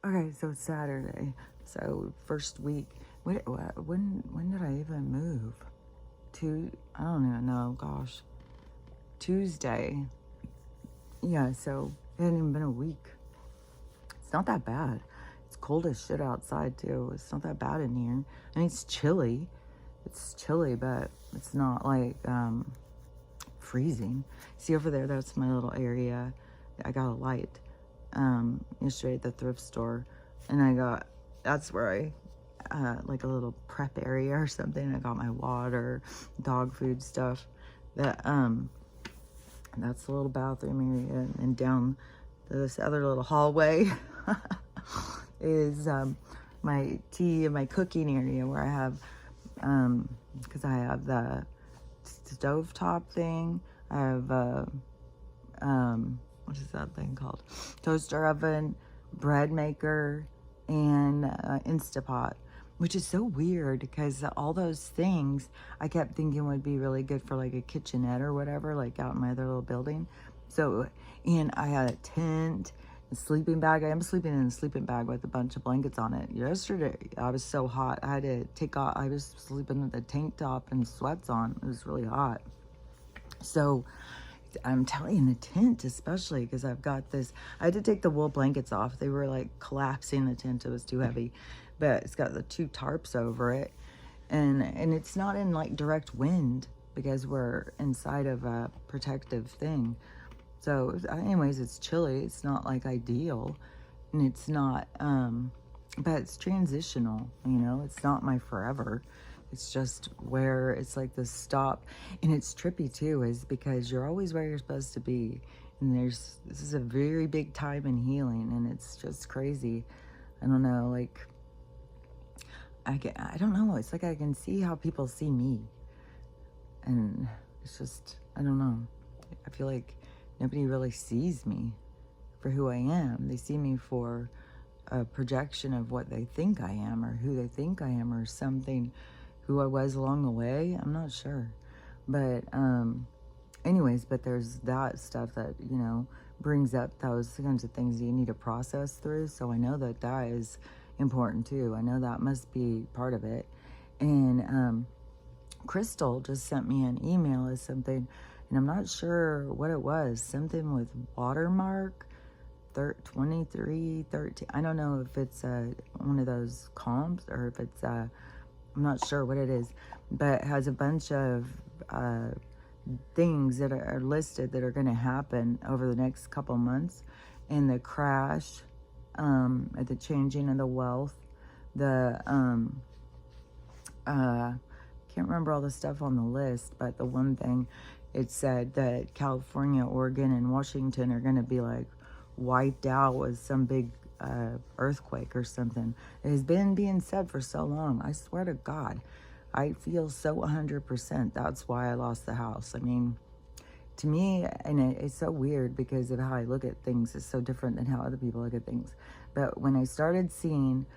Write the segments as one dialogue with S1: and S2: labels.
S1: Okay, so it's Saturday. So first week. When did I even move? I don't even know. Gosh, Tuesday. Yeah. So it hadn't even been a week. It's not that bad. It's cold as shit outside too. It's not that bad in here. And it's chilly. It's chilly, but it's not like freezing. See over there? That's my little area. I got a light yesterday at the thrift store, and that's where I like a little prep area or something. I got my water, dog food stuff. That's the little bathroom area, and down this other little hallway is my tea and my cooking area where I have because I have the stovetop thing. I have what is that thing called? Toaster oven, bread maker, and Instapot, which is so weird because all those things I kept thinking would be really good for like a kitchenette or whatever, like out in my other little building. So, and I had a tent, a sleeping bag. I am sleeping in a sleeping bag with a bunch of blankets on it. Yesterday, I was so hot. I had to take off. I was sleeping with a tank top and sweats on. It was really hot. So I'm telling you, the tent especially, because I've got this, I had to take the wool blankets off. They were like collapsing the tent. It was too heavy, but it's got the 2 tarps over it, and it's not in like direct wind because we're inside of a protective thing. So anyways, it's chilly. It's not like ideal, and it's not but it's transitional, it's not my forever. It's just where it's like the stop. And it's trippy too, is because you're always where you're supposed to be. And this is a very big time in healing, and it's just crazy. I don't know, like, I don't know. It's like I can see how people see me. And it's just, I don't know. I feel like nobody really sees me for who I am. They see me for a projection of what they think I am, or who they think I am, or something, who I was along the way. I'm not sure. But anyways, but there's that stuff that, brings up those kinds of things you need to process through. So I know that is important too. I know that must be part of it. And Crystal just sent me an email or something, and I'm not sure what it was. Something with watermark 2313. I don't know if it's one of those comps, or if it's I'm not sure what it is, but it has a bunch of things that are listed that are going to happen over the next couple months. And the crash, the changing of the wealth, the can't remember all the stuff on the list, but the one thing it said that California, Oregon, and Washington are going to be like wiped out with some big earthquake or something. It has been being said for so long. I swear to God, I feel so 100%. That's why I lost the house. I mean, to me, and it's so weird because of how I look at things is so different than how other people look at things. But when I started seeing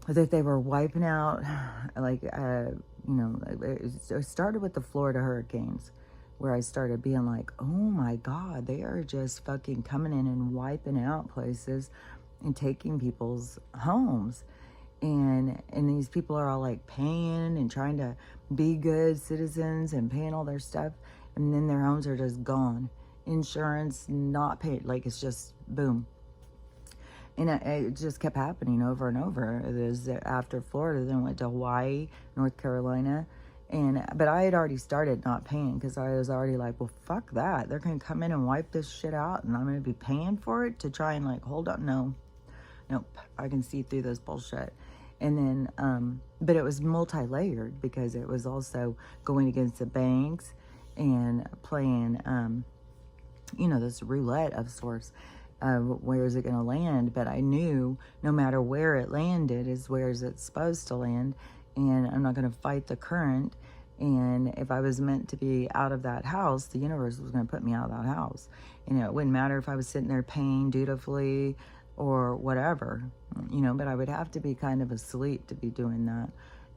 S1: that they were wiping out, like, it started with the Florida hurricanes, where I started being like, oh my God, they are just fucking coming in and wiping out places and taking people's homes. And these people are all like paying and trying to be good citizens and paying all their stuff. And then their homes are just gone. Insurance not paid. Like, it's just boom. And it just kept happening over and over. It was after Florida, then went to Hawaii, North Carolina. But I had already started not paying because I was already like, well, fuck that. They're going to come in and wipe this shit out, and I'm going to be paying for it to try and like, hold on. Nope. I can see through this bullshit. And then, but it was multi-layered because it was also going against the banks and playing, this roulette of sorts. Where is it going to land? But I knew no matter where it landed is where it's supposed to land, and I'm not going to fight the current. And if I was meant to be out of that house, the universe was going to put me out of that house. It wouldn't matter if I was sitting there paying dutifully or whatever, but I would have to be kind of asleep to be doing that.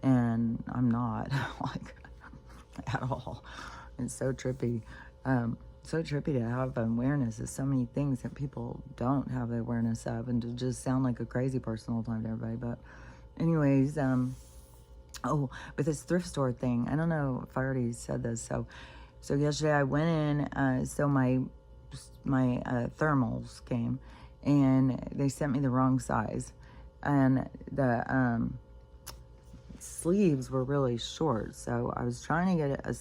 S1: And I'm not, like, at all. It's so trippy. so trippy to have awareness of so many things that people don't have the awareness of, and to just sound like a crazy person all the time to everybody. But anyways, oh, with this thrift store thing, I don't know if I already said this. So yesterday I went in. So my thermals came, and they sent me the wrong size, and the sleeves were really short. So I was trying to get a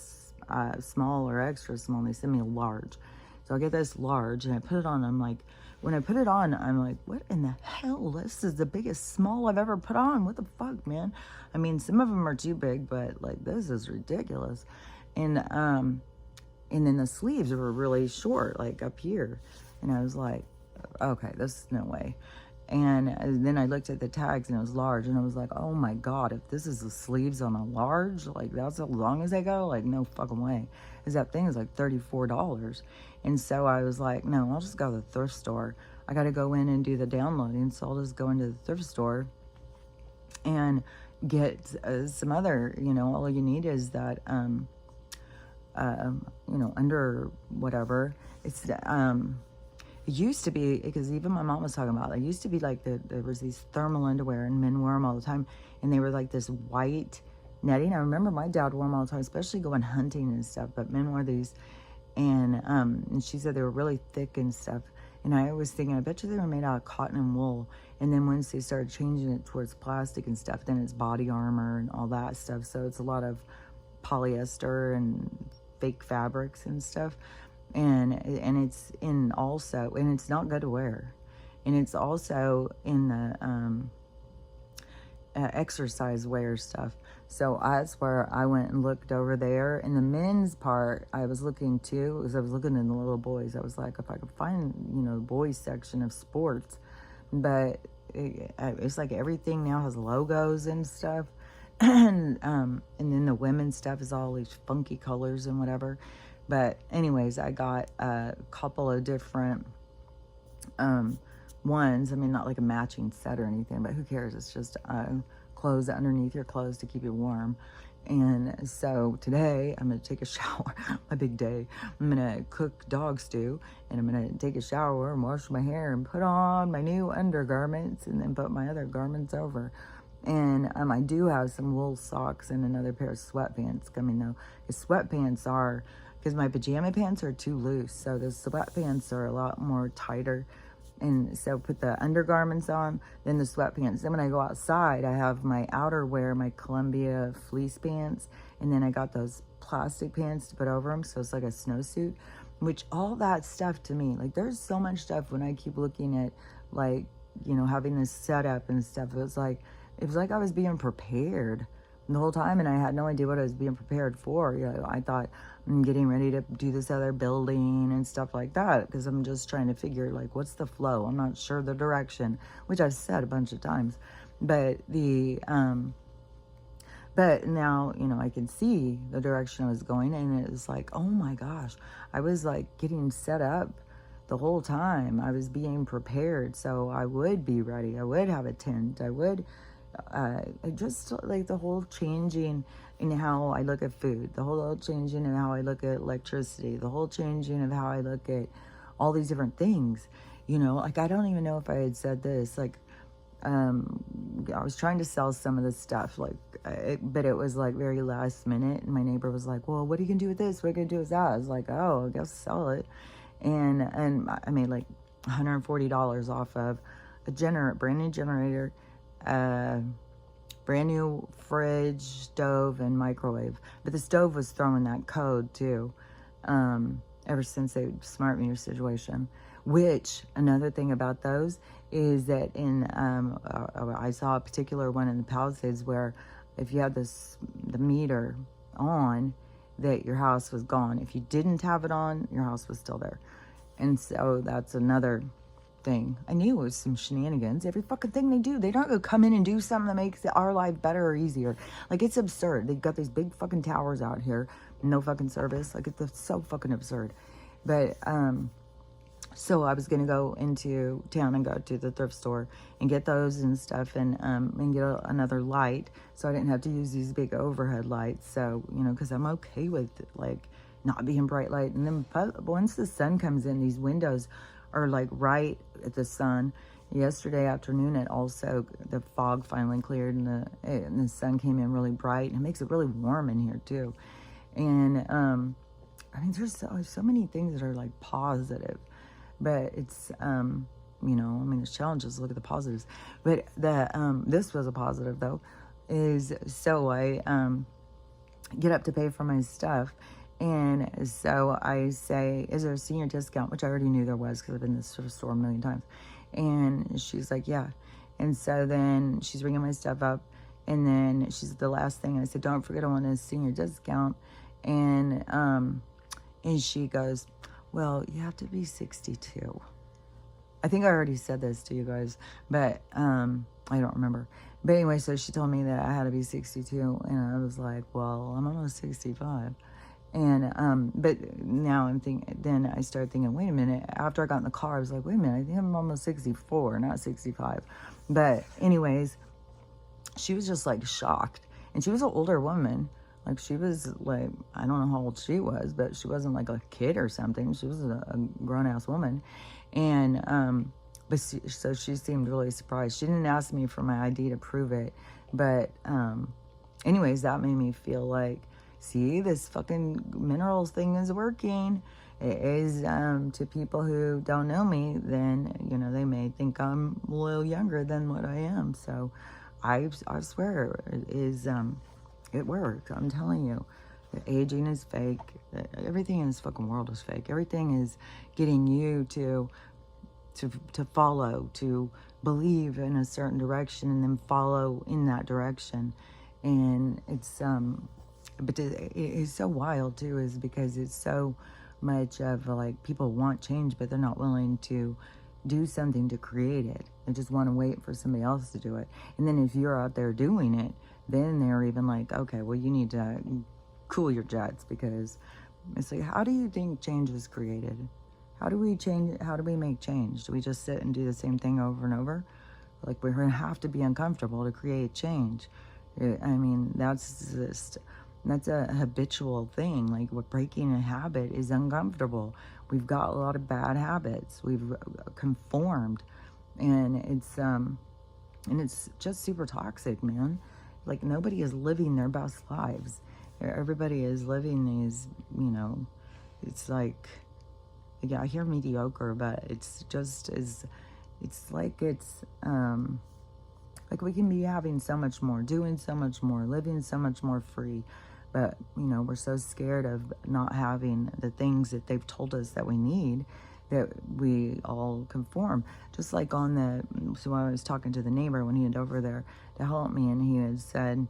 S1: small or extra small, and they sent me a large. So I get this large, and I put it on. I'm like, when I put it on, I'm like, what in the hell? This is the biggest small I've ever put on. What the fuck, man? I mean, some of them are too big, but like, this is ridiculous. And then the sleeves were really short, like up here. And I was like, okay, this is no way. And then I looked at the tags, and it was large, and I was like, oh my God, if this is the sleeves on a large, like that's as long as they go, like no fucking way. Because that thing is like $34. And so I was like, no, I'll just go to the thrift store. I got to go in and do the downloading, so I'll just go into the thrift store and get some other, all you need is that, under whatever. It's, it used to be, because even my mom was talking about it, used to be like there was these thermal underwear, and men wore them all the time, and they were like this white netting. I remember my dad wore them all the time, especially going hunting and stuff, but men wore these, and she said they were really thick and stuff. And I was thinking, I bet you they were made out of cotton and wool. And then once they started changing it towards plastic and stuff, then it's body armor and all that stuff. So it's a lot of polyester and fake fabrics and stuff. And it's in also, and it's not good to wear. And it's also in the exercise wear stuff. So that's where I went and looked over there. In the men's part, I was looking too, because I was looking in the little boys. I was like, if I could find, the boys section of sports. But it's like everything now has logos and stuff. And then the women's stuff is all these funky colors and whatever. But anyways, I got a couple of different ones. I mean, not like a matching set or anything, but who cares? It's just clothes underneath your clothes to keep you warm. And so today I'm going to take a shower, my big day. I'm going to cook dog stew, and I'm going to take a shower and wash my hair and put on my new undergarments, and then put my other garments over. And I do have some wool socks and another pair of sweatpants coming though. The sweatpants are, because my pajama pants are too loose, so the sweatpants are a lot more tighter. And so put the undergarments on, then the sweatpants. Then when I go outside, I have my outerwear, my Columbia fleece pants, and then I got those plastic pants to put over them, so it's like a snowsuit. Which all that stuff to me, like there's so much stuff when I keep looking at, like, having this setup and stuff. It was like I was being prepared the whole time, and I had no idea what I was being prepared for. I thought I'm getting ready to do this other building and stuff like that, because I'm just trying to figure, like, what's the flow? I'm not sure the direction, which I've said a bunch of times. But but now, I can see the direction I was going, and it was like, oh my gosh, I was like getting set up the whole time. I was being prepared, so I would be ready. I would have a tent. I would just like the whole changing in how I look at food, the whole changing in how I look at electricity, the whole changing of how I look at all these different things. Like, I don't even know if I had said this, like, I was trying to sell some of this stuff, like, but it was like very last minute, and my neighbor was like, well, what are you gonna do with this? What are you gonna do with that? I was like, oh, I guess sell it. And I made like $140 off of a brand new generator, brand new fridge, stove, and microwave. But the stove was throwing that code too, ever since the smart meter situation. Which, another thing about those is that I saw a particular one in the Palisades where if you had the meter on, that your house was gone. If you didn't have it on, your house was still there. And so that's another thing. I knew it was some shenanigans. Every fucking thing they do, they don't go come in and do something that makes our life better or easier. Like, it's absurd. They've got these big fucking towers out here, no fucking service. Like, it's so fucking absurd. But so I was gonna go into town and go to the thrift store and get those and stuff, and get another light, so I didn't have to use these big overhead lights. So, because I'm okay with, like, not being bright light. And then once the sun comes in, these windows are like right at the sun. Yesterday afternoon, the fog finally cleared, and the sun came in really bright, and it makes it really warm in here too. And I mean, there's so many things that are like positive, but it's you know, I mean, there's challenges. Look at the positives, but this was a positive though. So I get up to pay for my stuff, and so I say, "Is there a senior discount?" Which I already knew there was because I've been in this store a million times. And she's like, "Yeah." And so then she's ringing my stuff up, and then she's the last thing. I said, "Don't forget I want a senior discount," and she goes, "Well, you have to be 62." I think I already said this to you guys, but I don't remember. But anyway, so she told me that I had to be 62, and I was like, "Well, I'm almost 65." And but now then I started thinking, wait a minute. After I got in the car, I was like, wait a minute, I think I'm almost 64, not 65. But anyways, she was just like shocked. And she was an older woman. Like, she was like, I don't know how old she was, but she wasn't like a kid or something. She was a grown-ass woman. And so she seemed really surprised. She didn't ask me for my ID to prove it. But anyways, that made me feel like, see, this fucking minerals thing is working. It is, to people who don't know me, then, you know, they may think I'm a little younger than what I am. So I swear it works. I'm telling you, the aging is fake. Everything in this fucking world is fake. Everything is getting you to follow, to believe in a certain direction, and then follow in that direction. And it's but it's so wild too, is because it's so much of like, people want change, but they're not willing to do something to create it. They just want to wait for somebody else to do it. And then if you're out there doing it, then they're even like, okay, well, you need to cool your jets, because it's like, how do you think change was created? How do we change? How do we make change? Do we just sit and do the same thing over and over? Like, we're going to have to be uncomfortable to create change. I mean, that's a habitual thing. Like, what breaking a habit is uncomfortable. We've got a lot of bad habits. We've conformed, and it's just super toxic, man. Like, nobody is living their best lives. Everybody is living these, you know, it's like, yeah, I hear mediocre, but it's just as, it's like we can be having so much more, doing so much more, living so much more free. But, you know, we're so scared of not having the things that they've told us that we need, that we all conform. Just like so I was talking to the neighbor when he went over there to help me, and he had said,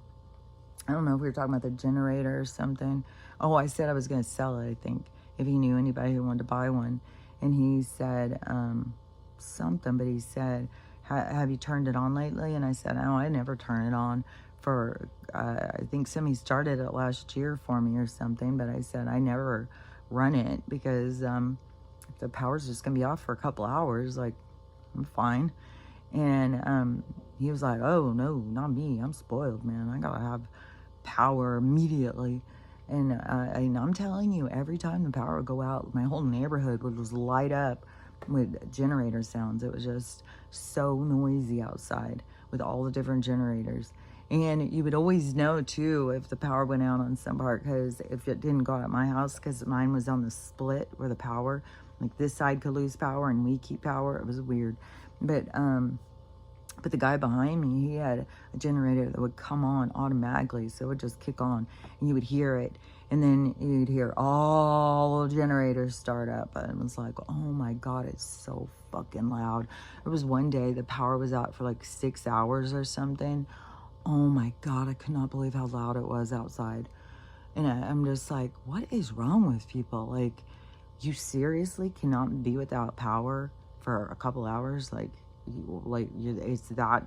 S1: I don't know if we were talking about the generator or something. Oh, I said I was going to sell it, I think, if he knew anybody who wanted to buy one. And he said something, but he said, have you turned it on lately? And I said, no, I never turn it on. For I think somebody started it last year for me or something, but I said I never run it, because if the power's just gonna be off for a couple hours, like, I'm fine. And he was like, oh no, not me, I'm spoiled, man, I gotta have power immediately. And I'm telling you, every time the power would go out, my whole neighborhood would just light up with generator sounds. It was just so noisy outside with all the different generators. And you would always know too if the power went out on some part, because if it didn't go out at my house, because mine was on the split where the power, like, this side could lose power and we keep power. It was weird. But the guy behind me, he had a generator that would come on automatically, so it would just kick on, and you would hear it, and then you'd hear all the generators start up, and it was like, oh my God, it's so fucking loud. There was one day the power was out for like 6 hours or something. Oh my God, I could not believe how loud it was outside. And I'm just like, what is wrong with people? Like, you seriously cannot be without power for a couple hours? It's that,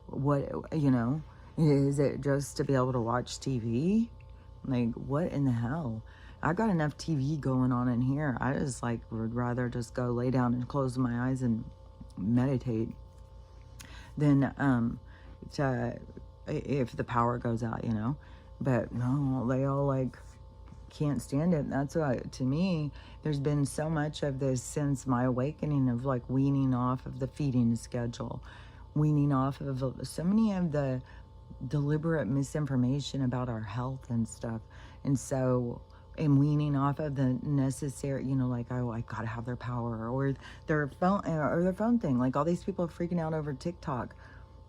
S1: what, you know, is it just to be able to watch TV? Like, what in the hell? I got enough TV going on in here. I just like would rather just go lay down and close my eyes and meditate than if the power goes out, you know. But no, they all like can't stand it. That's why, to me, there's been so much of this since my awakening of like weaning off of the feeding schedule, weaning off of so many of the deliberate misinformation about our health and stuff. And so, and weaning off of the necessary, you know, like, oh, I gotta have their power or their phone thing. Like all these people are freaking out over TikTok.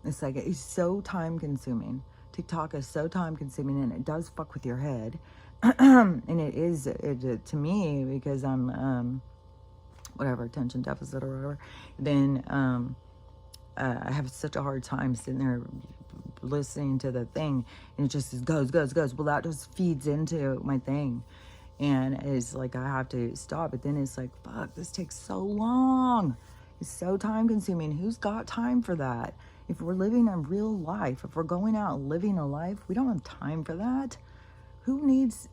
S1: It's like, it's so time consuming. TikTok is so time consuming, and it does fuck with your head. And it is, to me, because I'm, whatever, attention deficit or whatever, then I have such a hard time sitting there listening to the thing, and it just goes. Well, that just feeds into my thing, and it's like I have to stop. But then it's like, fuck, this takes so long. It's so time consuming. Who's got time for that? If we're living a real life, if we're going out and living a life, we don't have time for that. Who needs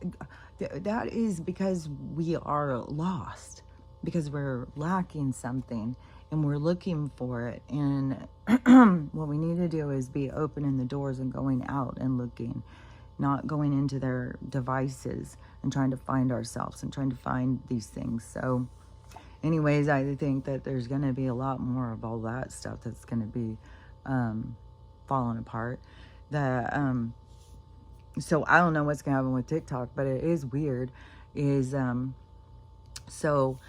S1: that? Is because we are lost, because we're lacking something and we're looking for it. And what we need to do is be opening the doors and going out and looking, not going into their devices and trying to find ourselves and trying to find these things. So anyways, I think that there's going to be a lot more of all that stuff that's going to be falling apart. So I don't know what's going to happen with TikTok, but it is weird. So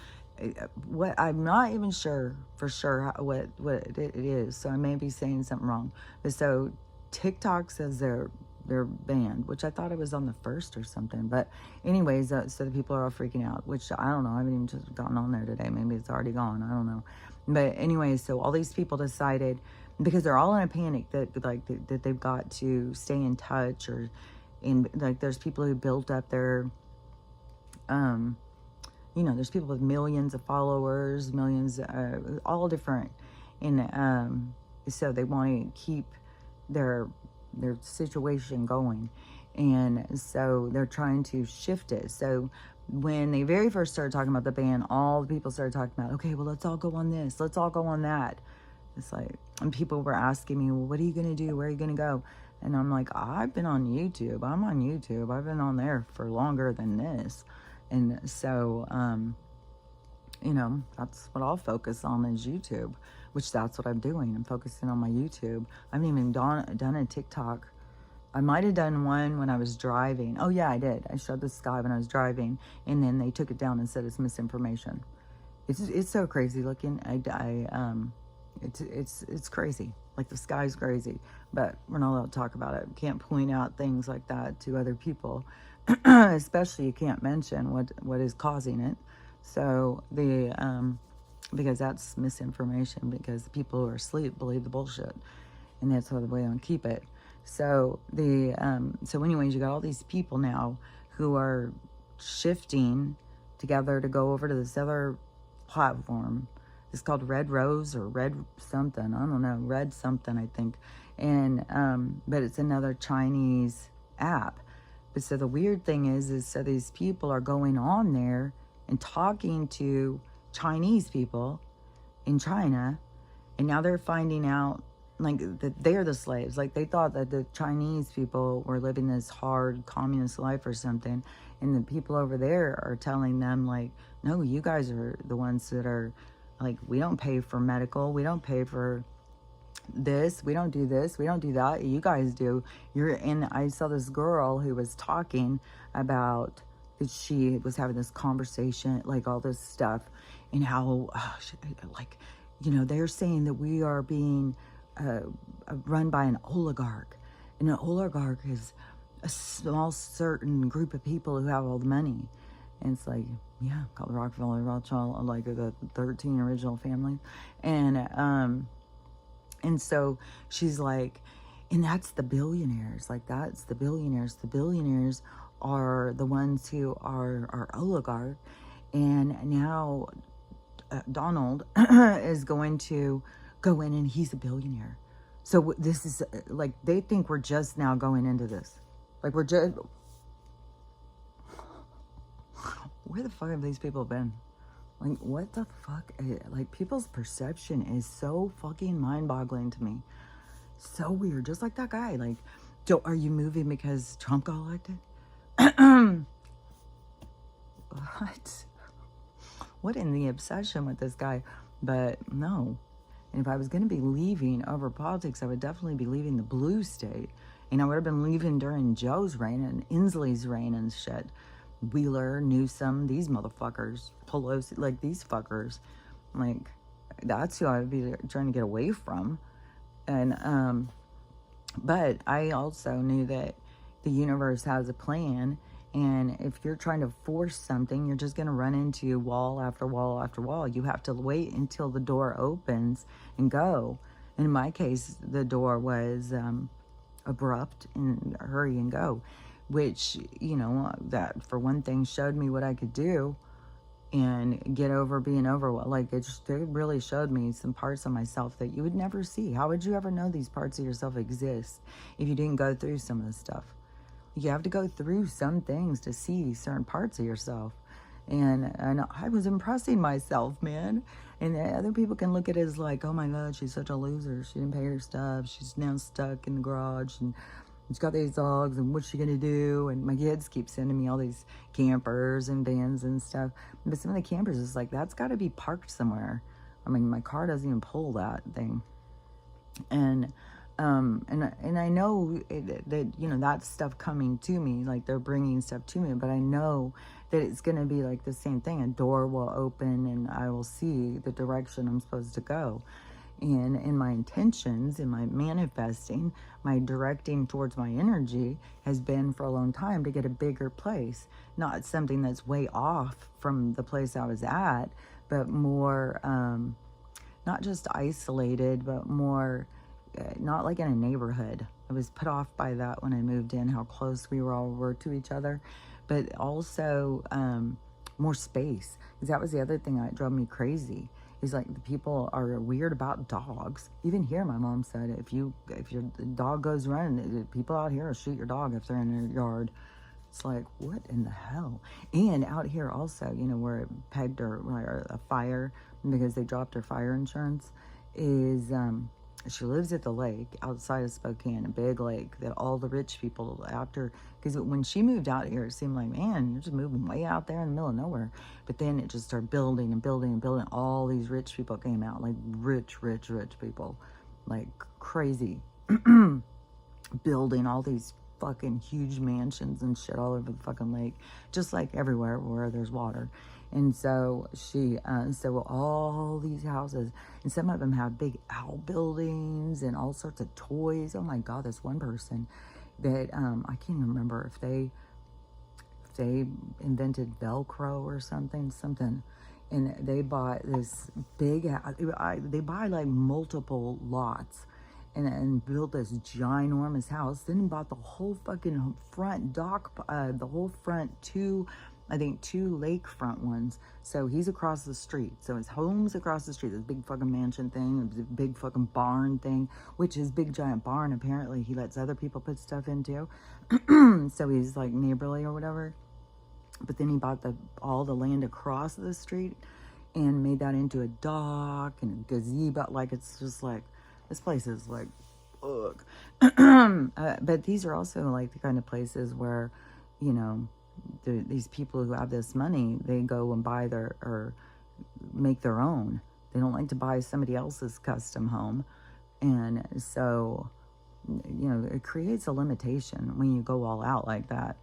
S1: what, I'm not even sure for sure what it is. So I may be saying something wrong. But so TikTok says they're banned, which I thought it was on the 1st or something. But anyways, so the people are all freaking out, which I don't know. I haven't even just gotten on there today. Maybe it's already gone. I don't know. But anyways, so all these people decided, because they're all in a panic that like that they've got to stay in touch, or in like there's people who built up their you know, there's people with millions of followers, millions, all different, and so they want to keep their situation going, and so they're trying to shift it. So when they very first started talking about the ban, all the people started talking about, okay, well, let's all go on this, let's all go on that. It's like, and people were asking me, well, what are you going to do? Where are you going to go? And I'm like, I've been on YouTube. I'm on YouTube. I've been on there for longer than this. And so, you know, that's what I'll focus on is YouTube, which that's what I'm doing. I'm focusing on my YouTube. I haven't even done a TikTok. I might have done one when I was driving. Oh, yeah, I did. I showed the sky when I was driving, and then they took it down and said it's misinformation. It's so crazy looking. It's crazy. Like the sky's crazy, but we're not allowed to talk about it. We can't point out things like that to other people, especially you can't mention what is causing it. So because that's misinformation, because the people who are asleep believe the bullshit, and that's the way I keep it. So so anyways, you got all these people now who are shifting together to go over to this other platform. It's called Red Rose or Red something. I don't know. Red something, I think. And, but it's another Chinese app. But so the weird thing is so these people are going on there and talking to Chinese people in China. And now they're finding out, like, that they're the slaves. Like, they thought that the Chinese people were living this hard communist life or something. And the people over there are telling them, like, no, you guys are the ones that are, like, we don't pay for medical, we don't pay for this, we don't do this, we don't do that, you guys do. And I saw this girl who was talking about that she was having this conversation, like all this stuff, and how, like, you know, they're saying that we are being run by an oligarch, and an oligarch is a small certain group of people who have all the money. And it's like, yeah, called the Rockefeller, Rothschild, like the 13 original families. And so she's like, and that's the billionaires. Like, that's the billionaires. The billionaires are the ones who are oligarch. And now Donald is going to go in, and he's a billionaire. So this is, like, they think we're just now going into this. Like, we're just... Where the fuck have these people been? Like, what the fuck? Like, people's perception is so fucking mind-boggling to me. So weird. Just like that guy. Like, are you moving because Trump got elected? what in the obsession with this guy? But no. And if I was going to be leaving over politics, I would definitely be leaving the blue state. And I would have been leaving during Joe's reign and Inslee's reign and shit. Wheeler, Newsom, these motherfuckers, Pelosi, like these fuckers. Like, that's who I would be trying to get away from. And, but I also knew that the universe has a plan. And if you're trying to force something, you're just going to run into wall after wall after wall. You have to wait until the door opens and go. In my case, the door was abrupt and hurry and go, which, you know, that for one thing showed me what I could do and get over being overwhelmed. Like, it really showed me some parts of myself that you would never see. How would you ever know these parts of yourself exist if you didn't go through some of this stuff? You have to go through some things to see certain parts of yourself. And I was impressing myself, man. And other people can look at it as like, oh my God, she's such a loser. She didn't pay her stuff. She's now stuck in the garage. And she's got these dogs. And what's she going to do? And my kids keep sending me all these campers and vans and stuff. But some of the campers is like, that's got to be parked somewhere. I mean, my car doesn't even pull that thing. And I know that, you know, that stuff coming to me, like they're bringing stuff to me, but I know that it's going to be like the same thing. A door will open and I will see the direction I'm supposed to go. And in my intentions, in my manifesting, my directing towards my energy has been for a long time to get a bigger place, not something that's way off from the place I was at, but more, not just isolated, but more, not like in a neighborhood. I was put off by that when I moved in, how close we all were to each other, but also more space. Because that was the other thing that drove me crazy. Is like the people are weird about dogs. Even here, my mom said, if your dog goes running, people out here will shoot your dog if they're in their yard. It's like, what in the hell? And out here also, you know, where it pegged her, or a fire because they dropped her fire insurance, is she lives at the lake outside of Spokane, a big lake that all the rich people after, because when she moved out here, it seemed like, man, you're just moving way out there in the middle of nowhere. But then it just started building and building and building. All these rich people came out, like rich people, like crazy, building all these fucking huge mansions and shit all over the fucking lake, just like everywhere where there's water. And so so all these houses, and some of them have big outbuildings and all sorts of toys. Oh my God, this one person that I can't even remember if they invented Velcro or something, and they bought this big. They buy like multiple lots. And built this ginormous house. Then bought the whole fucking front dock, the whole front two lakefront ones. So he's across the street. So his home's across the street. This big fucking mansion thing, this big fucking barn thing, which his big giant barn, apparently he lets other people put stuff into. So he's like neighborly or whatever. But then he bought all the land across the street and made that into a dock and a gazebo. Like, it's just like, this place is like, ugh. But these are also like the kind of places where, you know, these people who have this money, they go and buy or make their own. They don't like to buy somebody else's custom home. And so, you know, it creates a limitation when you go all out like that.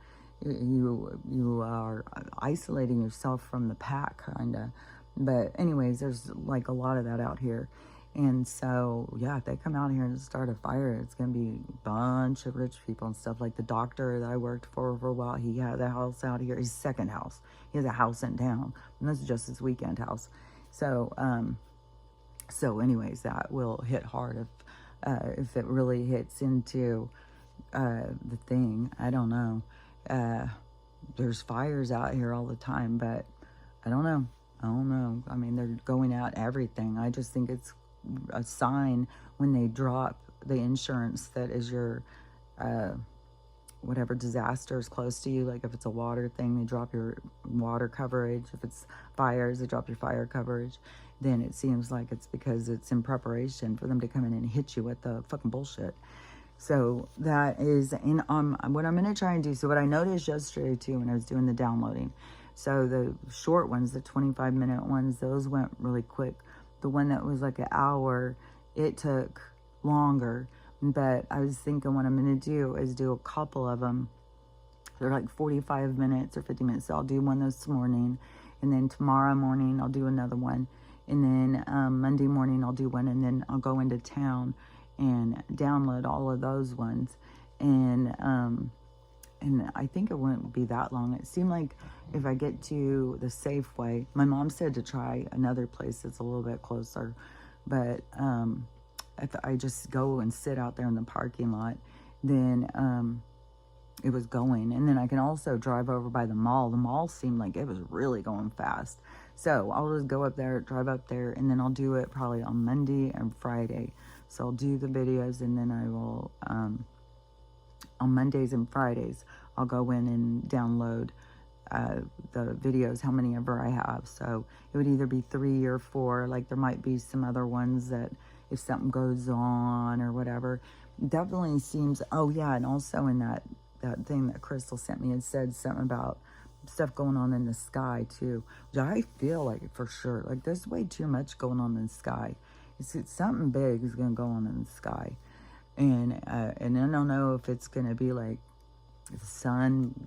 S1: You are isolating yourself from the pack, kind of. But anyways, there's like a lot of that out here. And so, yeah, if they come out here and start a fire, it's going to be a bunch of rich people and stuff. Like the doctor that I worked for a while, he had a house out here, his second house. He has a house in town, and this is just his weekend house. So, anyways, that will hit hard if it really hits into the thing. I don't know. There's fires out here all the time, but I don't know. I mean, they're going out everything. I just think it's a sign when they drop the insurance that is your whatever disaster is close to you. Like if it's a water thing, they drop your water coverage. If it's fires, they drop your fire coverage. Then it seems like it's because it's in preparation for them to come in and hit you with the fucking bullshit. So that is, and what I'm going to try and do, so what I noticed yesterday too when I was doing the downloading So the short ones, the 25-minute ones, those went really quick. The one that was like an hour, it took longer. But I was thinking what I'm going to do is do a couple of them. They're like 45 minutes or 50 minutes. So I'll do one this morning. And then tomorrow morning, I'll do another one. And then Monday morning, I'll do one. And then I'll go into town and download all of those ones. And I think it wouldn't be that long. It seemed like if I get to the Safeway, my mom said to try another place that's a little bit closer. But if I just go and sit out there in the parking lot, then it was going. And then I can also drive over by the mall. The mall seemed like it was really going fast. So I'll just go up there, drive up there, and then I'll do it probably on Monday and Friday. So I'll do the videos, and then I will, on Mondays and Fridays, I'll go in and download the videos, how many ever I have. So it would either be 3 or 4. Like there might be some other ones that if something goes on or whatever. Definitely seems, oh yeah, and also in that thing that Crystal sent me, it said something about stuff going on in the sky too, which I feel like for sure, like there's way too much going on in the sky. It's something big is going to go on in the sky. And I don't know if it's going to be like the sun,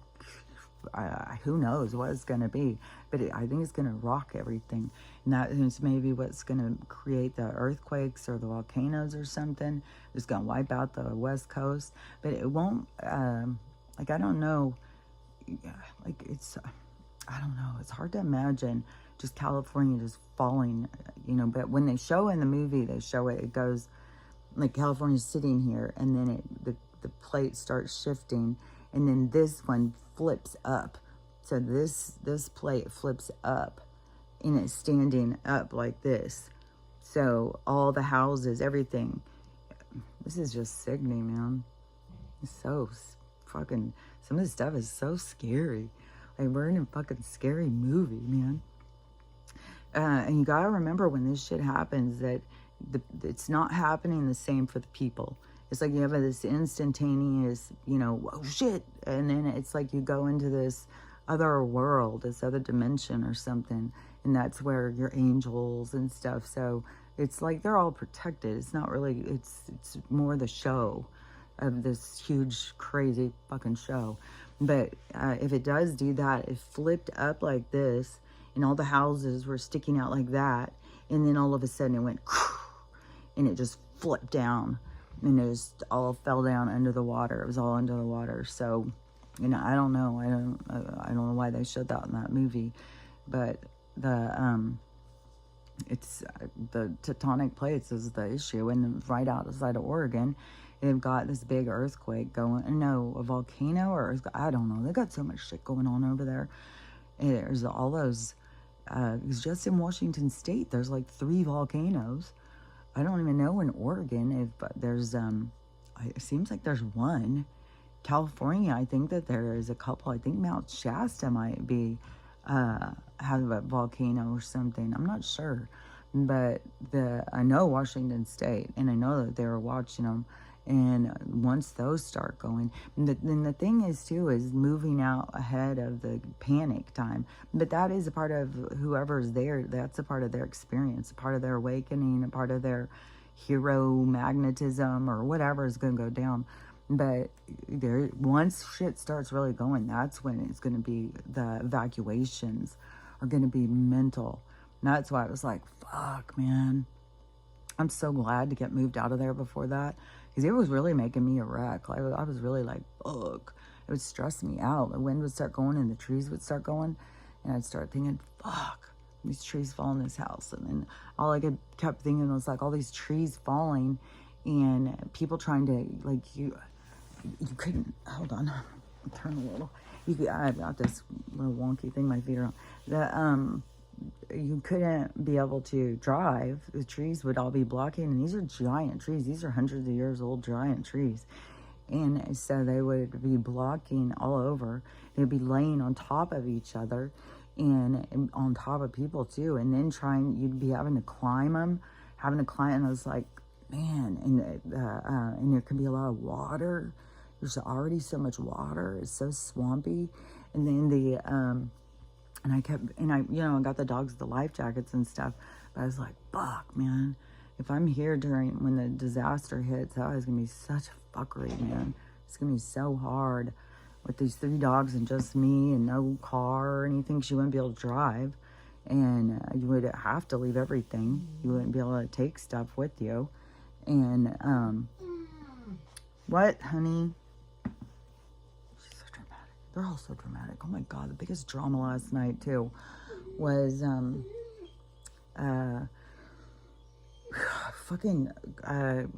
S1: who knows what it's going to be, but I think it's going to rock everything. And that is maybe what's going to create the earthquakes or the volcanoes or something. It's going to wipe out the West Coast, but it won't, like, I don't know, like it's, I don't know, it's hard to imagine just California just falling, you know, but when they show in the movie, they show it, it goes, like California's sitting here, and then the plate starts shifting, and then this one flips up. So this plate flips up, and it's standing up like this. So all the houses, everything. This is just sickening, man. It's so fucking. Some of this stuff is so scary. Like we're in a fucking scary movie, man. And you gotta remember when this shit happens that it's not happening the same for the people. It's like you have this instantaneous, you know, whoa, shit. And then it's like you go into this other world, this other dimension or something. And that's where your angels and stuff. So it's like they're all protected. It's not really, it's more the show of this huge, crazy fucking show. But if it does do that, it flipped up like this, and all the houses were sticking out like that. And then all of a sudden it went, and it just flipped down, and it just all fell down under the water. It was all under the water. So, you know, I don't know. I don't know why they showed that in that movie, but it's the tectonic plates is the issue. And right outside of Oregon, they've got this big earthquake going. No, a volcano or earthquake. I don't know. They got so much shit going on over there. And there's all those. It's just in Washington State. There's like 3 volcanoes. I don't even know in Oregon if there's, it seems like there's one. California, I think that there is a couple. I think Mount Shasta might be, have a volcano or something. I'm not sure. But I know Washington State, and I know that they were watching them. And once those start going, then the thing is too, is moving out ahead of the panic time. But that is a part of whoever's there. That's a part of their experience, a part of their awakening, a part of their hero magnetism or whatever is going to go down. But once shit starts really going, that's when it's going to be, the evacuations are going to be mental. And that's why I was like, fuck, man. I'm so glad to get moved out of there before that. Because it was really making me a wreck. I was really like, fuck. It would stress me out. The wind would start going and the trees would start going. And I'd start thinking, fuck, these trees fall in this house. And then all I kept thinking was like all these trees falling and people trying to, like, you couldn't, hold on, turn a little. I've got this little wonky thing my feet are on. You couldn't be able to drive. The trees would all be blocking, and these are giant trees. These are hundreds of years old giant trees. And so they would be blocking all over. They'd be laying on top of each other and on top of people too. And then you'd be having to climb them, and I was like, man, and there can be a lot of water. There's already so much water. It's so swampy. And then And I kept, and I, I got the dogs the life jackets and stuff. But I was like, fuck, man. If I'm here when the disaster hits, that is going to be such fuckery, man. It's going to be so hard with these 3 dogs and just me and no car or anything. 'Cause you wouldn't be able to drive. And you would have to leave everything. You wouldn't be able to take stuff with you. And, what, honey? She's so dramatic. They're all so dramatic. Oh my God, the biggest drama last night, too, was, fucking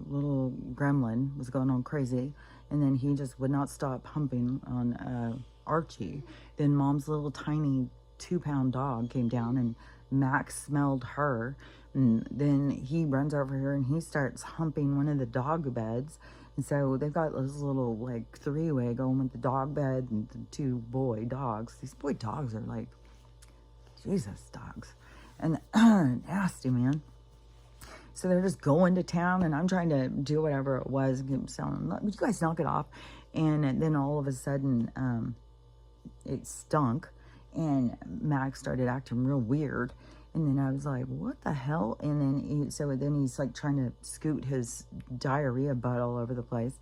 S1: little gremlin was going on crazy, and then he just would not stop humping on Archie. Then mom's little tiny 2-pound dog came down, and Max smelled her, and then he runs over here and he starts humping one of the dog beds. And so they've got this little like 3-way going with the dog bed and the 2 boy dogs. These boy dogs are like Jesus dogs, and nasty, man. So they're just going to town, and I'm trying to do whatever it was, sound, you guys knock it off. And then all of a sudden, it stunk, and Max started acting real weird. And then I was like, what the hell? And then he's like trying to scoot his diarrhea butt all over the place.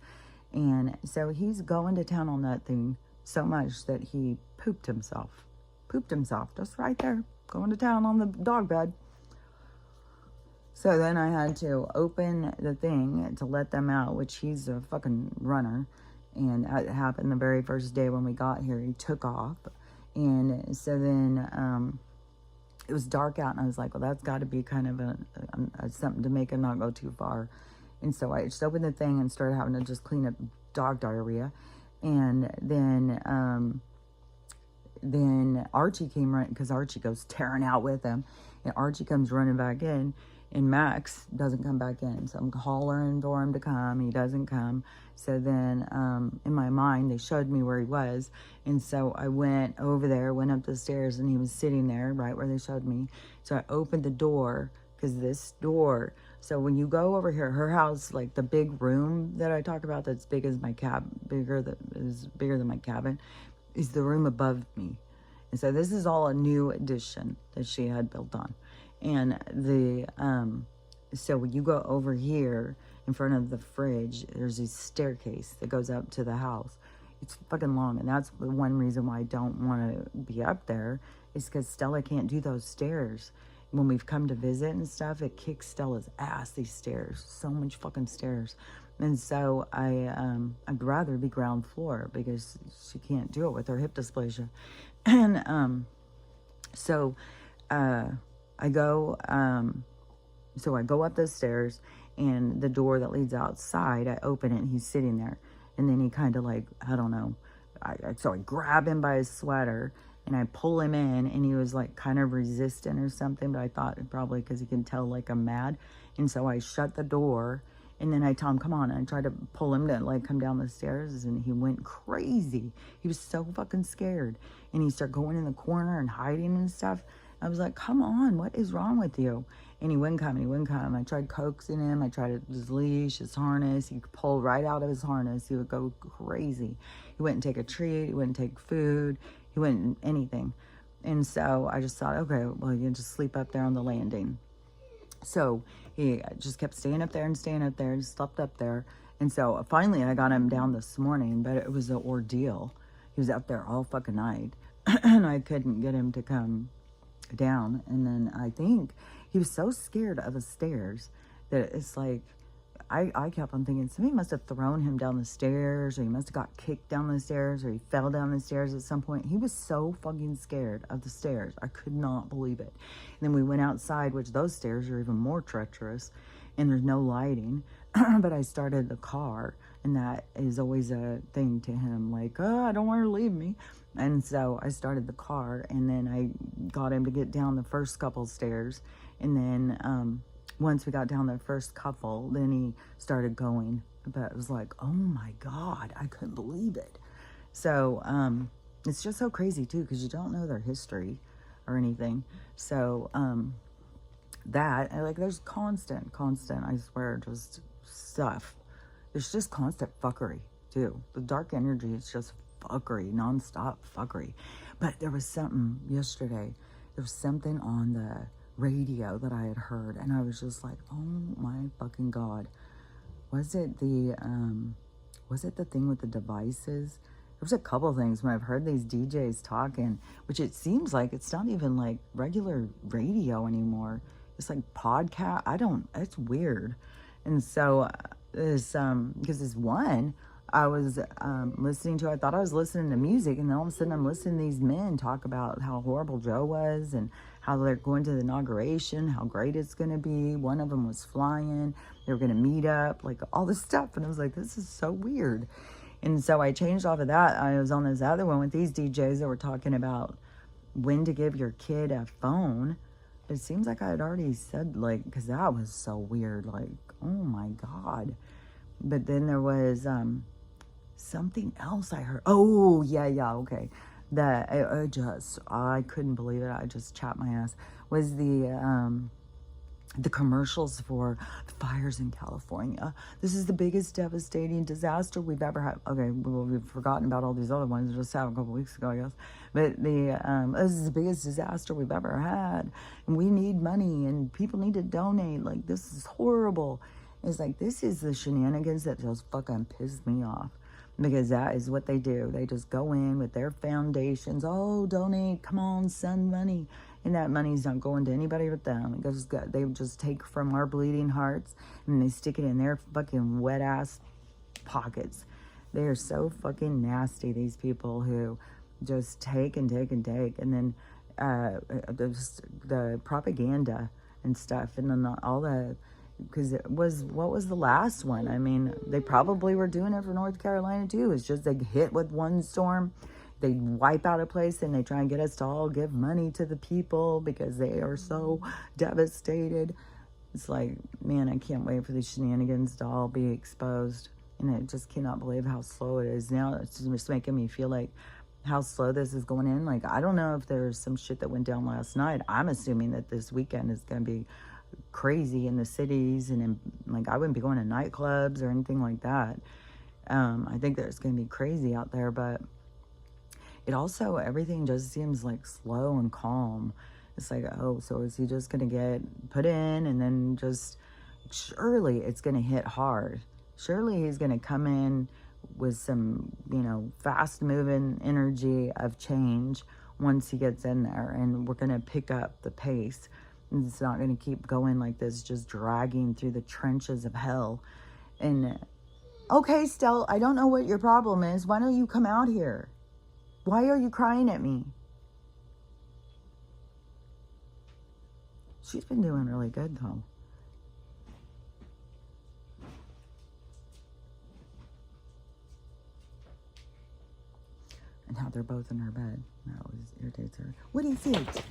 S1: And so he's going to town on that thing so much that he pooped himself, just right there, going to town on the dog bed. So then I had to open the thing to let them out, which he's a fucking runner. And that happened the very first day when we got here. He took off. And so then it was dark out, and I was like, well, that's got to be kind of a something to make him not go too far. And so I just opened the thing and started having to just clean up dog diarrhea. And then Archie came running, because Archie goes tearing out with him. And Archie comes running back in. And Max doesn't come back in. So I'm hollering for him to come. He doesn't come. So then in my mind, they showed me where he was. And so I went over there, went up the stairs, and he was sitting there right where they showed me. So I opened the door, because this door, so when you go over here, her house, like the big room that I talk about that's big as my bigger than my cabin, is the room above me. And so this is all a new addition that she had built on. And so when you go over here in front of the fridge, there's a staircase that goes up to the house. It's fucking long, and that's the one reason why I don't want to be up there, is because Stella can't do those stairs. When we've come to visit and stuff, it kicks Stella's ass, these stairs. So much fucking stairs. And so I'd rather be ground floor, because she can't do it with her hip dysplasia. And I go up the stairs, and the door that leads outside, I open it, and he's sitting there. And then he kind of like, I don't know. So I grab him by his sweater, and I pull him in, and he was like kind of resistant or something, but I thought probably because he can tell like I'm mad. And so I shut the door, and then I tell him, come on, and I try to pull him to like come down the stairs, and he went crazy. He was so fucking scared. And he started going in the corner and hiding and stuff. I was like, come on, what is wrong with you? And he wouldn't come. I tried coaxing him. I tried his leash, his harness. He could pull right out of his harness. He would go crazy. He wouldn't take a treat. He wouldn't take food. He wouldn't anything. And so I just thought, okay, well, you can just sleep up there on the landing. So he just kept staying up there and slept up there. And so finally I got him down this morning, but it was an ordeal. He was up there all fucking night, and I couldn't get him to come down. And then I think he was so scared of the stairs that it's like I kept on thinking somebody must have thrown him down the stairs, or he must have got kicked down the stairs, or he fell down the stairs at some point. He was so fucking scared of the stairs. I could not believe it. And then we went outside, which those stairs are even more treacherous, and there's no lighting. But I started the car, and that is always a thing to him, like, oh, I don't want her to leave me. And so I started the car, and then I got him to get down the first couple stairs. And then once we got down the first couple, then he started going. But it was like, oh my God, I couldn't believe it. So it's just so crazy too, because you don't know their history or anything. So there's constant, I swear, just stuff. There's just constant fuckery too. The dark energy is just fuckery, nonstop fuckery. But there was something yesterday. There was something on the radio that I had heard, and I was just like, oh my fucking God. Was it the thing with the devices? There was a couple things when I've heard these DJs talking, which it seems like it's not even like regular radio anymore. It's like podcast. It's weird. And so because this one I was listening to, I thought I was listening to music, and then all of a sudden I'm listening to these men talk about how horrible Joe was and how they're going to the inauguration, how great it's going to be. One of them was flying. They were going to meet up, like all this stuff. And I was like, this is so weird. And so I changed off of that. I was on this other one with these DJs that were talking about when to give your kid a phone. It seems like I had already said, like, because that was so weird. Like, oh my God. But then there was something else I heard. Oh, yeah, okay. I couldn't believe it. I just chapped my ass. Was the commercials for the fires in California. This is the biggest devastating disaster we've ever had. Okay, well, we've forgotten about all these other ones just happened a couple weeks ago, I guess. But this is the biggest disaster we've ever had. And we need money, and people need to donate. Like, this is horrible. It's like, this is the shenanigans that just fucking piss me off. Because that is what they do. They just go in with their foundations. Oh, donate. Come on, send money. And that money's not going to anybody but them. They just take from our bleeding hearts and they stick it in their fucking wet ass pockets. They are so fucking nasty, these people who just take and take and take. And then the propaganda and stuff. And then all the... Because what was the last one? I mean, they probably were doing it for North Carolina too. It's just they hit with one storm, they wipe out a place, and they try and get us to all give money to the people because they are so devastated. It's like, man, I can't wait for these shenanigans to all be exposed. And I just cannot believe how slow it is now. It's just making me feel like how slow this is going in. Like, I don't know if there's some shit that went down last night. I'm assuming that this weekend is going to be crazy in the cities, and like I wouldn't be going to nightclubs or anything like that. I think that it's going to be crazy out there, but it also, everything just seems like slow and calm. It's like, oh, so is he just going to get put in and then just, surely it's going to hit hard. Surely he's going to come in with some, fast moving energy of change once he gets in there, and we're going to pick up the pace. It's not going to keep going like this, just dragging through the trenches of hell. And, okay, Stell, I don't know what your problem is. Why don't you come out here? Why are you crying at me? She's been doing really good, though. And how they're both in her bed. That always irritates her. What is it?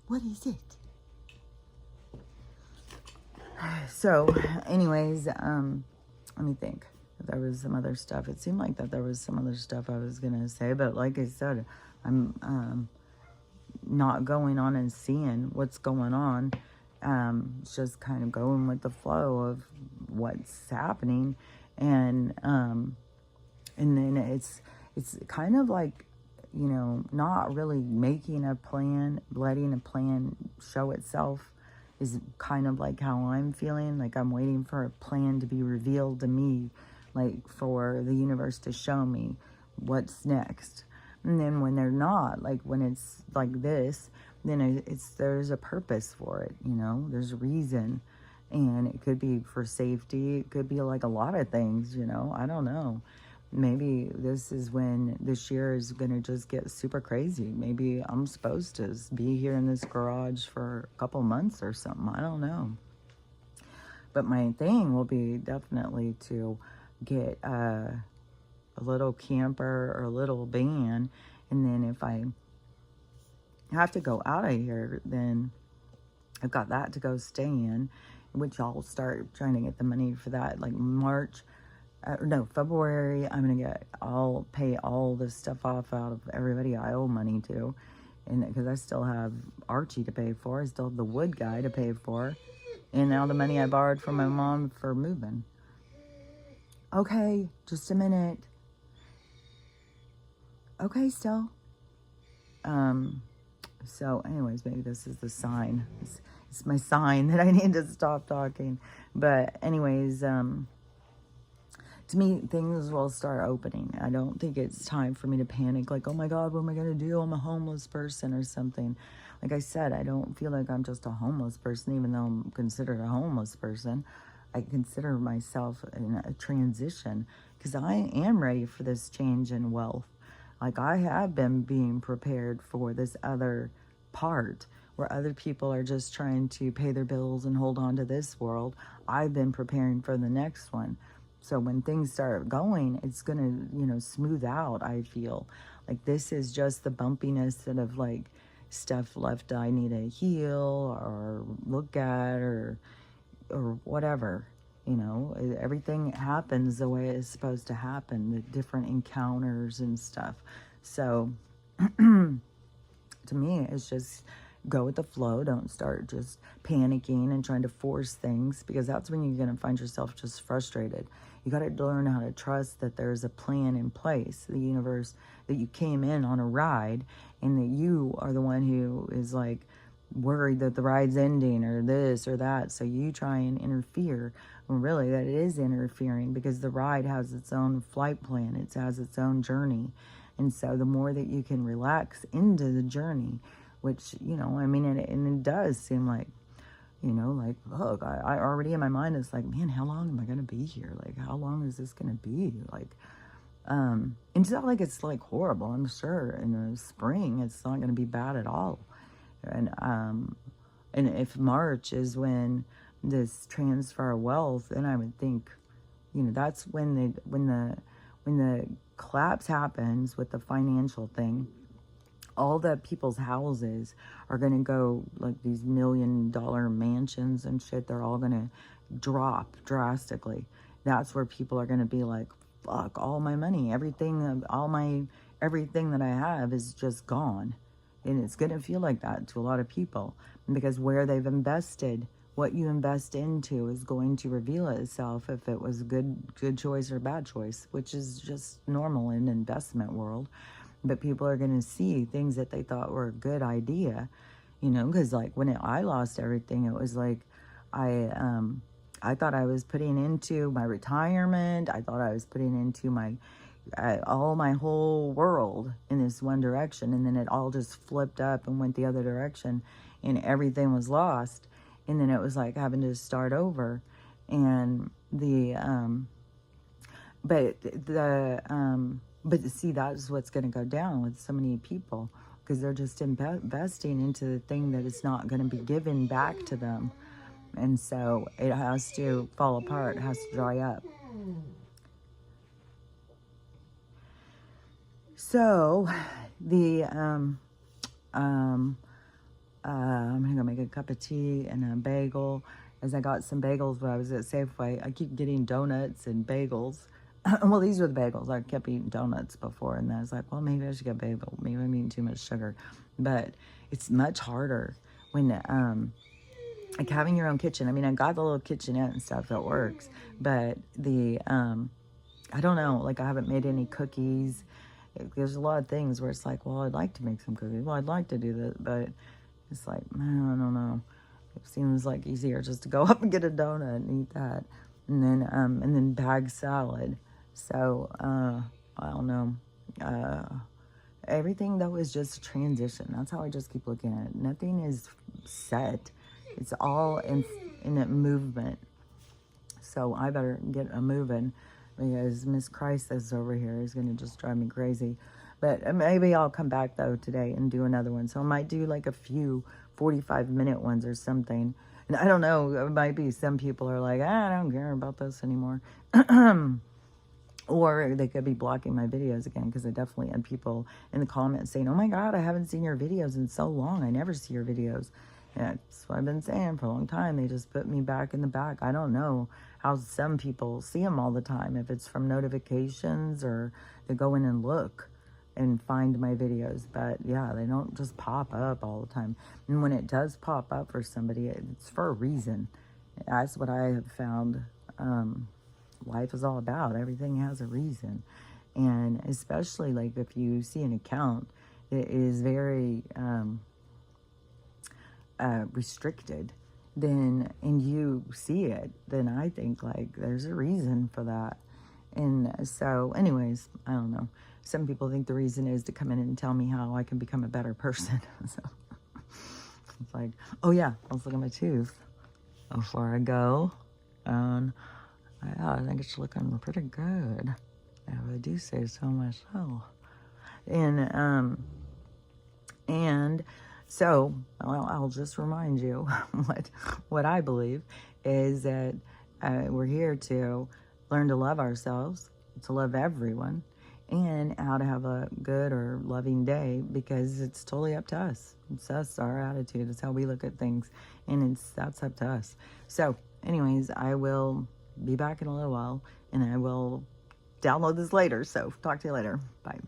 S1: What is it? So, anyways, let me think. If there was some other stuff. It seemed like that there was some other stuff I was going to say. But like I said, I'm not going on and seeing what's going on. It's just kind of going with the flow of what's happening. And then it's kind of like, not really making a plan, letting a plan show itself is kind of like how I'm feeling. Like I'm waiting for a plan to be revealed to me, like for the universe to show me what's next. And then when they're not, like when it's like this, then there's a purpose for it, there's a reason. And it could be for safety. It could be like a lot of things, I don't know. Maybe this is when this year is going to just get super crazy. Maybe I'm supposed to be here in this garage for a couple months or something. I don't know. But my thing will be definitely to get a little camper or a little van. And then if I have to go out of here, then I've got that to go stay in, which I'll start trying to get the money for that, like March. February, I'll pay all the stuff off out of everybody I owe money to. And because I still have Archie to pay for, I still have the wood guy to pay for. And now the money I borrowed from my mom for moving. Okay, just a minute. Okay, still. So anyways, maybe this is the sign. It's my sign that I need to stop talking. But anyways, to me, things will start opening. I don't think it's time for me to panic, like, oh my God, what am I going to do? I'm a homeless person or something. Like I said, I don't feel like I'm just a homeless person, even though I'm considered a homeless person. I consider myself in a transition because I am ready for this change in wealth. Like, I have been being prepared for this other part where other people are just trying to pay their bills and hold on to this world. I've been preparing for the next one. So when things start going, it's going to, smooth out, I feel. Like, this is just the bumpiness that of, like, stuff left I need to heal or look at or whatever. Everything happens the way it's supposed to happen, the different encounters and stuff. So to me, it's just go with the flow. Don't start just panicking and trying to force things, because that's when you're going to find yourself just frustrated. You got to learn how to trust that there's a plan in place, the universe, that you came in on a ride, and that you are the one who is like worried that the ride's ending or this or that. So you try and interfere. Well, really, that it is interfering, because the ride has its own flight plan. It has its own journey. And so the more that you can relax into the journey, which, it does seem like, look, I already in my mind, it's like, man, how long am I going to be here? Like, how long is this going to be? Like, it's not like it's like horrible. I'm sure in the spring, it's not going to be bad at all. And if March is when this transfer of wealth, then I would think, that's when the collapse happens with the financial thing. All the people's houses are going to go, like these $1 million mansions and shit, they're all going to drop drastically. That's where people are going to be like, fuck, all my money, everything that I have is just gone. And it's going to feel like that to a lot of people, because where they've invested, what you invest into is going to reveal itself if it was a good choice or bad choice, which is just normal in the investment world. But people are going to see things that they thought were a good idea, because like when I lost everything, it was like I thought I was putting into my retirement. I thought I was putting into all my whole world in this one direction, and then it all just flipped up and went the other direction, and everything was lost. And then it was like having to start over. And but see, that's what's going to go down with so many people, because they're just investing into the thing that is not going to be given back to them. And so it has to fall apart, it has to dry up. So I'm gonna go make a cup of tea and a bagel. As I got some bagels when I was at Safeway, I keep getting donuts and bagels. Well, these were the bagels. I kept eating donuts before, and then I was like, well, maybe I should get bagel. Maybe I'm eating too much sugar. But it's much harder when like having your own kitchen. I mean, I got the little kitchenette and stuff that works, but I don't know, like I haven't made any cookies. There's a lot of things where it's like, well, I'd like to make some cookies. Well, I'd like to do that, but it's like, I don't know. It seems like easier just to go up and get a donut and eat that, and then bag salad. So I don't know. Everything though is just a transition. That's how I just keep looking at it. Nothing is set. It's all in a movement. So I better get a moving, because Miss Crisis over here is going to just drive me crazy. But maybe I'll come back, though, today and do another one. So I might do, like, a few 45-minute ones or something. And I don't know. It might be some people are like, I don't care about this anymore. Or they could be blocking my videos again, because I definitely had people in the comments saying, oh, my God, I haven't seen your videos in so long. I never see your videos. And that's what I've been saying for a long time. They just put me back in the back. I don't know how some people see them all the time, if it's from notifications or they go in and look and find my videos. But yeah, they don't just pop up all the time. And when it does pop up for somebody, it's for a reason. That's what I have found. Life is all about. Everything has a reason. And especially like if you see an account that is very restricted, then, and you see it, then I think like there's a reason for that. And so, anyways, I don't know. Some people think the reason is to come in and tell me how I can become a better person. So it's like, oh yeah, let's look at my tooth before I go. And yeah, I think it's looking pretty good, if I do say so myself. And so, well, I'll just remind you what I believe is that we're here to learn to love ourselves, to love everyone, and how to have a good or loving day, because it's totally up to us. It's us, our attitude, it's how we look at things, and that's up to us. So, anyways, I will be back in a little while, and I will download this later. So, talk to you later. Bye.